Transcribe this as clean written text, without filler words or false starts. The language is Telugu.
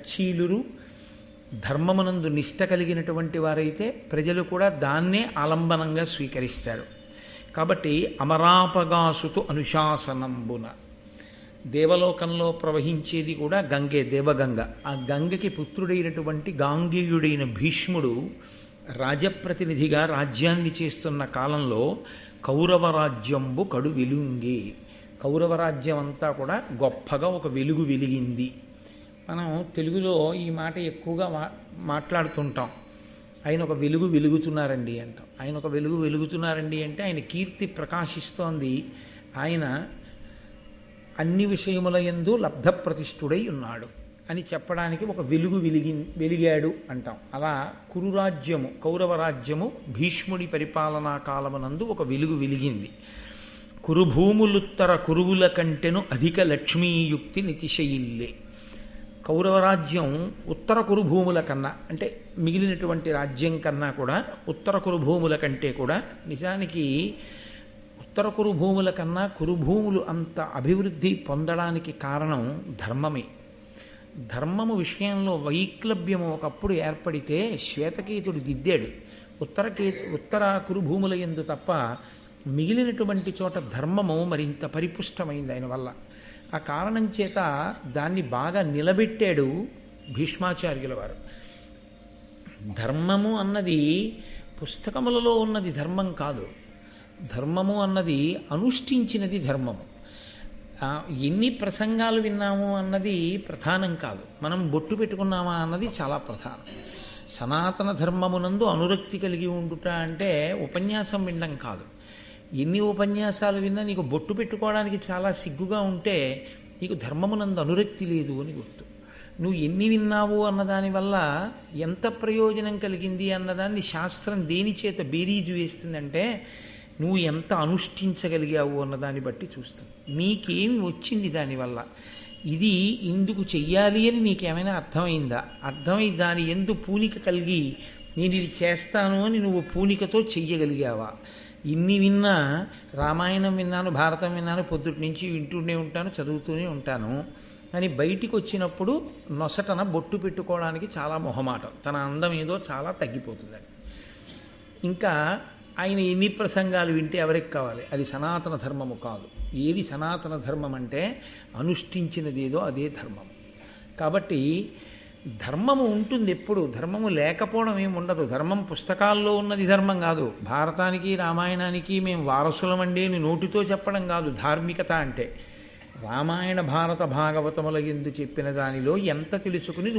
చీలురు ధర్మమునందు నిష్ట కలిగినటువంటి వారైతే ప్రజలు కూడా దాన్నే ఆలంబనంగా స్వీకరిస్తారు. కాబట్టి అమరాపగాసుతు అనుశాసనంబున దేవలోకంలో ప్రవహించేది కూడా గంగే, దేవగంగ. ఆ గంగకి పుత్రుడైనటువంటి గాంగేయుడైన భీష్ముడు రాజప్రతినిధిగా రాజ్యాన్ని చేస్తున్న కాలంలో కౌరవ రాజ్యంబు కడు వెలుంగి, కౌరవ రాజ్యం అంతా కూడా గొప్పగా ఒక వెలుగు వెలిగింది. మనం తెలుగులో ఈ మాట ఎక్కువగా మాట్లాడుతుంటాం. ఆయన ఒక వెలుగు వెలుగుతున్నారండి అంటాం. ఆయన ఒక వెలుగు వెలుగుతున్నారండి అంటే ఆయన కీర్తి ప్రకాశిస్తోంది. ఆయన అన్ని విషయముల యందు లబ్ధ ప్రతిష్ఠుడై ఉన్నాడు అని చెప్పడానికి ఒక వెలుగు వెలిగాడు అంటాం. అలా కురురాజ్యము, కౌరవ రాజ్యము భీష్ముడి పరిపాలనా కాలమునందు ఒక వెలుగు వెలిగింది. కురుభూములుత్తర కురువుల కంటెను అధిక లక్ష్మీయుక్తి నితిశయిల్లే. కౌరవరాజ్యం ఉత్తర కురుభూముల కన్నా, అంటే మిగిలినటువంటి రాజ్యం కన్నా కూడా ఉత్తర కురుభూముల కంటే కూడా, నిజానికి ఉత్తర కురుభూముల కన్నా కురుభూములు అంత అభివృద్ధి పొందడానికి కారణం ధర్మమే. ధర్మము విషయంలో వైక్లభ్యము ఒకప్పుడు ఏర్పడితే శ్వేతకేతుడు దిద్దాడు. ఉత్తర కురుభూముల యందు తప్ప మిగిలినటువంటి చోట ధర్మము మరింత పరిపుష్టమైంది ఆయన వల్ల. ఆ కారణం చేత దాన్ని బాగా నిలబెట్టాడు భీష్మాచార్యుల వారు. ధర్మము అన్నది పుస్తకములలో ఉన్నది ధర్మం కాదు. ధర్మము అన్నది అనుష్ఠించినది ధర్మము. ఎన్ని ప్రసంగాలు విన్నాము అన్నది ప్రధానం కాదు, మనం బొట్టు పెట్టుకున్నామా అన్నది చాలా ప్రధానం. సనాతన ధర్మమునందు అనురక్తి కలిగి ఉండుట అంటే ఉపన్యాసం వినడం కాదు. ఎన్ని ఉపన్యాసాలు విన్నా నీకు బొట్టు పెట్టుకోవడానికి చాలా సిగ్గుగా ఉంటే నీకు ధర్మమునందు అనురక్తి లేదు అని గుర్తు. నువ్వు ఎన్ని విన్నావు అన్నదానివల్ల ఎంత ప్రయోజనం కలిగింది అన్నదాన్ని శాస్త్రం దేని చేత బేరీజు వేస్తుందంటే నువ్వు ఎంత అనుష్ఠించగలిగావు అన్నదాన్ని బట్టి చూస్తుంది. నీకేమి వచ్చింది దానివల్ల, ఇది ఇందుకు చెయ్యాలి అని నీకేమైనా అర్థమైందా, అర్థమై దాని ఎందు పూనిక కలిగి నేను ఇది చేస్తాను అని నువ్వు పూనికతో చెయ్యగలిగావా. ఇన్ని విన్నా, రామాయణం విన్నాను, భారతం విన్నాను, పొద్దుటి నుంచి వింటూనే ఉంటాను, చదువుతూనే ఉంటాను అని బయటికి వచ్చినప్పుడు నొసటన బొట్టు పెట్టుకోవడానికి చాలా మొహమాటం, తన అందం ఏదో చాలా తగ్గిపోతుందండి. ఇంకా ఆయన ఎన్ని ప్రసంగాలు వింటే ఎవరికి కావాలి, అది సనాతన ధర్మము కాదు. ఏది సనాతన ధర్మం అంటే అనుష్ఠించినది ఏదో అదే ధర్మం. కాబట్టి ధర్మము ఉంటుంది ఎప్పుడు, ధర్మము లేకపోవడం ఏమి ఉండదు. ధర్మం పుస్తకాల్లో ఉన్నది ధర్మం కాదు. భారతానికి రామాయణానికి మేము వారసులమండి అని నోటితో చెప్పడం కాదు ధార్మికత అంటే. రామాయణ భారత భాగవతముల యందు చెప్పిన దానిలో ఎంత తెలుసుకుని